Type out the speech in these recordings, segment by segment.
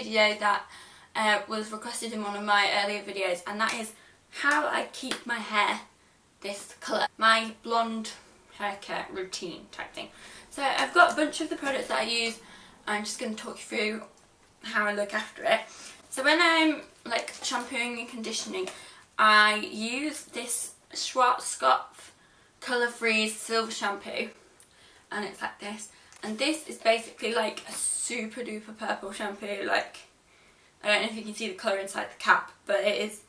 video that was requested in one of my earlier videos, and that is how I keep my hair this colour. My blonde hair care routine type thing. So I've got a bunch of the products that I use. I'm just going to talk you through how I look after it. So when I'm like shampooing and conditioning, I use this Schwarzkopf Colour Freeze Silver Shampoo, and it's like this. And this is basically like a super duper purple shampoo. Like, I don't know if you can see the colour inside the cap, but it is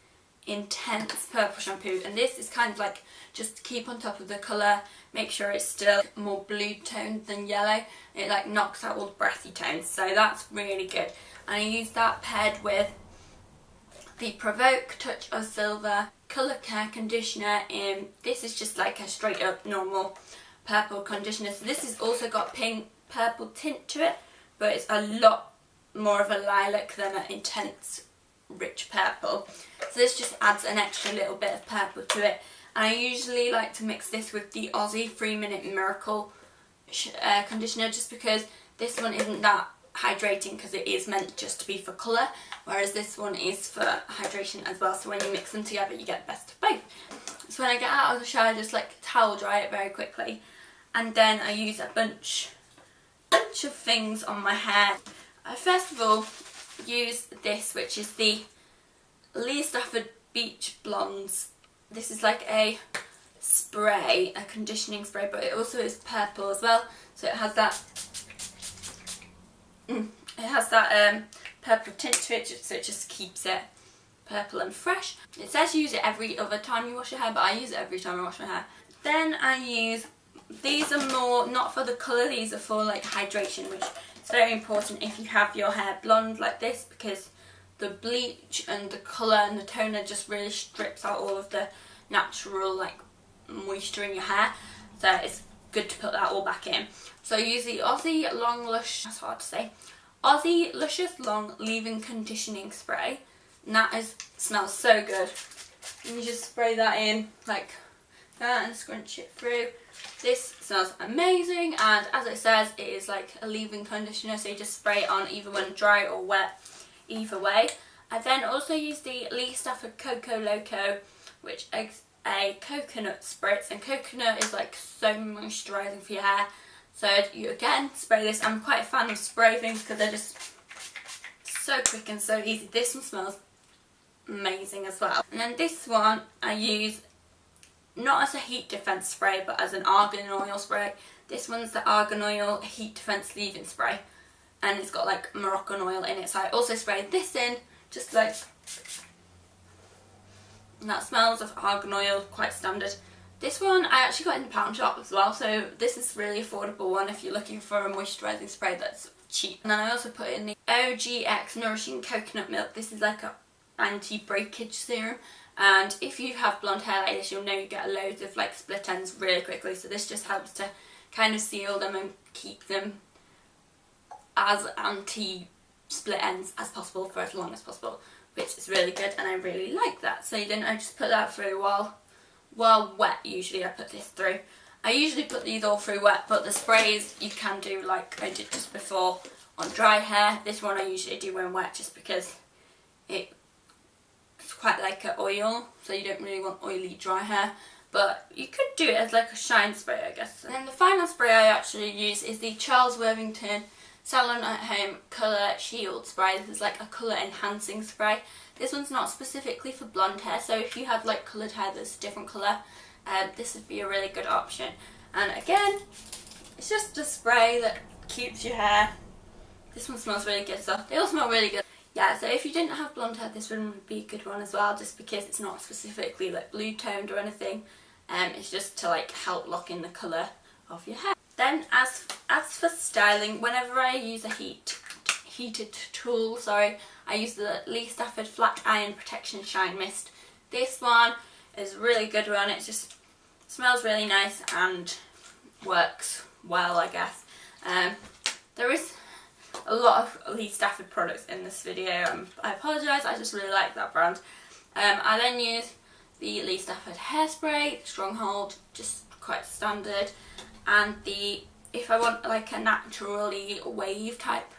intense purple shampoo. And this is kind of like just to keep on top of the colour, make sure it's still more blue toned than yellow. It like knocks out all the breathy tones, so that's really good. And I use that paired with the Provoke Touch of Silver Colour Care Conditioner in, this is just like a straight up normal purple conditioner. So this has also got pink purple tint to it, but it's a lot more of a lilac than an intense rich purple. So this just adds an extra little bit of purple to it. And I usually like to mix this with the Aussie 3-Minute Miracle conditioner, just because this one isn't that hydrating because it is meant just to be for colour, whereas this one is for hydration as well. So when you mix them together you get the best of both. So when I get out of the shower I just like towel dry it very quickly, and then I use a bunch of things on my hair. I first of all use this, which is the Lee Stafford Beach Blondes. This is like a spray, a conditioning spray, but it also is purple as well. So it has that purple tint to it, so it just keeps it purple and fresh. It says use it every other time you wash your hair, but I use it every time I wash my hair. Then I use, these are more not for the colour, these are for like hydration, which is very important if you have your hair blonde like this, because the bleach and the colour and the toner just really strips out all of the natural like moisture in your hair, so it's good to put that all back in. So I use the Aussie Long Lush, that's hard to say, Aussie Luscious Long Leave-In Conditioning Spray, and that smells so good. And you just spray that in like that and scrunch it through. This smells amazing, and as it says, it is like a leave-in conditioner, so you just spray it on either when dry or wet, either way. I then also use the Lee Stafford Coco Loco, which is a coconut spritz, and coconut is like so moisturising for your hair. So you again spray this. I'm quite a fan of spray things because they're just so quick and so easy. This one smells amazing as well. And then this one I use not as a heat defence spray, but as an argan oil spray. This one's the argan oil heat defence leave-in spray, and it's got like Moroccan oil in it. So I also sprayed this in, just like, and that smells of argan oil, quite standard. This one I actually got in the pound shop as well, so this is a really affordable one if you're looking for a moisturising spray that's cheap. And then I also put in the OGX Nourishing Coconut Milk. This is like a anti-breakage serum, and if you have blonde hair like this, you'll know you get loads of like split ends really quickly, so this just helps to kind of seal them and keep them as anti-split ends as possible for as long as possible, which is really good, and I really like that. So then I just put that through while wet. Usually I put this through. I usually put these all through wet, but the sprays you can do like I did just before on dry hair. This one I usually do when wet, just because it's quite like an oil, so you don't really want oily dry hair, but you could do it as like a shine spray, I guess. And then the final spray I actually use is the Charles Worthington Salon at Home Colour Shield Spray. This is like a colour enhancing spray. This one's not specifically for blonde hair, so if you have like coloured hair that's a different colour, this would be a really good option. And again, it's just a spray that keeps your hair. This one smells really good, so they all smell really good. Yeah, so if you didn't have blonde hair, this one would be a good one as well, just because it's not specifically like blue toned or anything. It's just to like help lock in the colour of your hair. Then as for styling, whenever I use a heated tool, I use the Lee Stafford Flat Iron Protection Shine Mist. This one is a really good one. It just smells really nice and works well, I guess. There is a lot of Lee Stafford products in this video. I apologise, I just really like that brand. I then use the Lee Stafford Hairspray, Stronghold, just quite standard, and if I want like a naturally wave type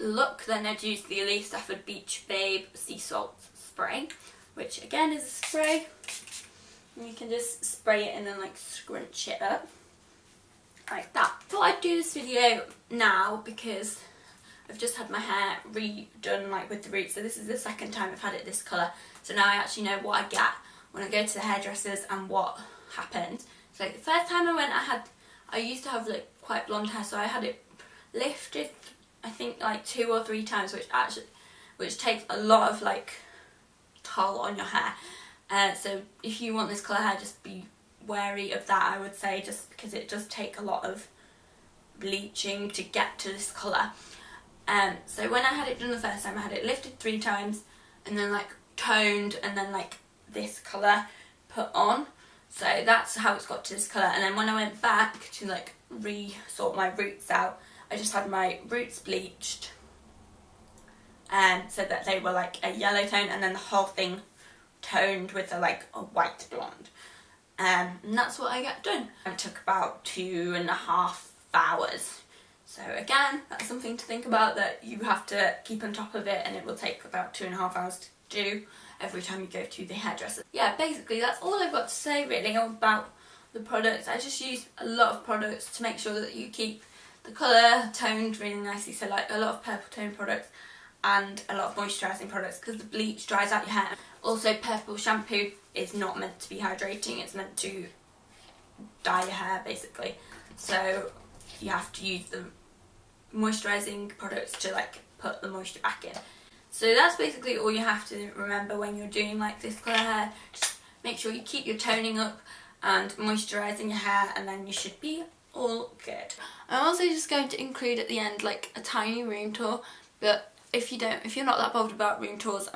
look, then I'd use the Elise Stafford Beach Babe Sea Salt Spray, which again is a spray. And you can just spray it and then like scrunch it up like that. I thought I'd do this video now because I've just had my hair redone like with the roots, so this is the second time I've had it this colour, so now I actually know what I get when I go to the hairdressers and what happened. So the first time I went, I used to have like quite blonde hair, so I had it lifted I think like 2 or 3 times, which takes a lot of like toll on your hair. So if you want this colour hair, just be wary of that, I would say, just because it does take a lot of bleaching to get to this colour. So when I had it done the first time, I had it lifted 3 times and then like toned and then like this colour put on. So that's how it's got to this colour. And then when I went back to like re-sort my roots out, I just had my roots bleached so that they were like a yellow tone, and then the whole thing toned with a white blonde. And that's what I got done. It took about 2.5 hours. So again, that's something to think about, that you have to keep on top of it, and it will take about 2.5 hours to do every time you go to the hairdresser. Yeah, basically that's all I've got to say really about the products. I just use a lot of products to make sure that you keep the colour toned really nicely, so like a lot of purple tone products and a lot of moisturising products, because the bleach dries out your hair. Also, purple shampoo is not meant to be hydrating, it's meant to dye your hair basically, so you have to use the moisturising products to like put the moisture back in. So that's basically all you have to remember when you're doing like this colour hair. Just make sure you keep your toning up and moisturising your hair, and then you should be all good. I'm also just going to include at the end like a tiny room tour, but if you're not that bothered about room tours,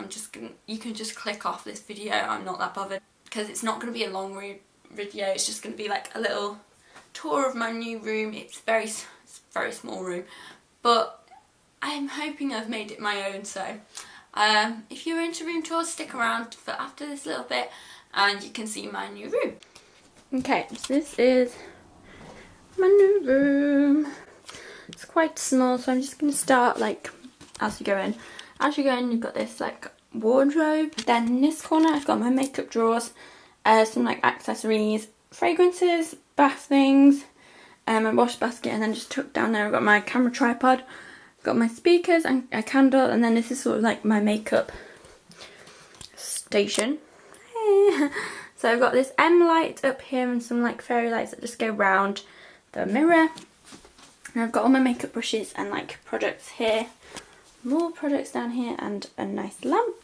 you can just click off this video. I'm not that bothered because it's not going to be a long room video. It's just going to be like a little tour of my new room. It's a very small room, but I'm hoping I've made it my own. So if you're into room tours, stick around for after this little bit and you can see my new room. Okay, so this is my new room. It's quite small, so I'm just going to start like as you go in. As you go in, you've got this like wardrobe. Then in this corner I've got my makeup drawers, some like accessories, fragrances, bath things, my wash basket, and then just tucked down there I've got my camera tripod, I've got my speakers and a candle, and then this is sort of like my makeup station. So I've got this M light up here and some like fairy lights that just go round the mirror. And I've got all my makeup brushes and like products here, more products down here, and a nice lamp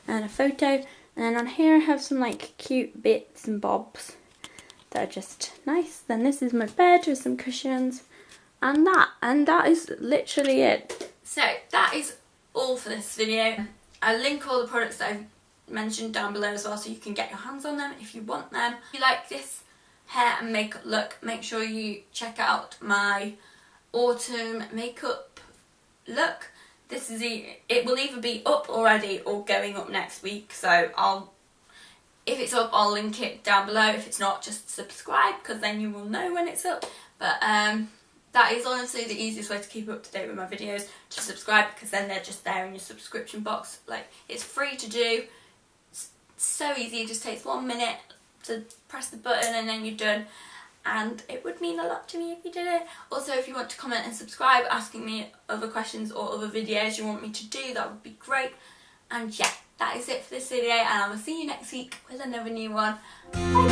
and a photo. And then on here I have some like cute bits and bobs that are just nice. Then this is my bed with some cushions and that is literally it. So that is all for this video. I'll link all the products that I've mentioned down below as well, so you can get your hands on them if you want them. If you like this hair and makeup look, make sure you check out my autumn makeup look. It will either be up already or going up next week, so if it's up I'll link it down below. If it's not, just subscribe, because then you will know when it's up. But that is honestly the easiest way to keep up to date with my videos, to subscribe, because then they're just there in your subscription box. Like, it's free to do, it's so easy, it just takes 1 minute to press the button and then you're done, and it would mean a lot to me if you did it. Also, if you want to comment and subscribe asking me other questions or other videos you want me to do, that would be great. And yeah, that is it for this video, and I will see you next week with another new one. Bye.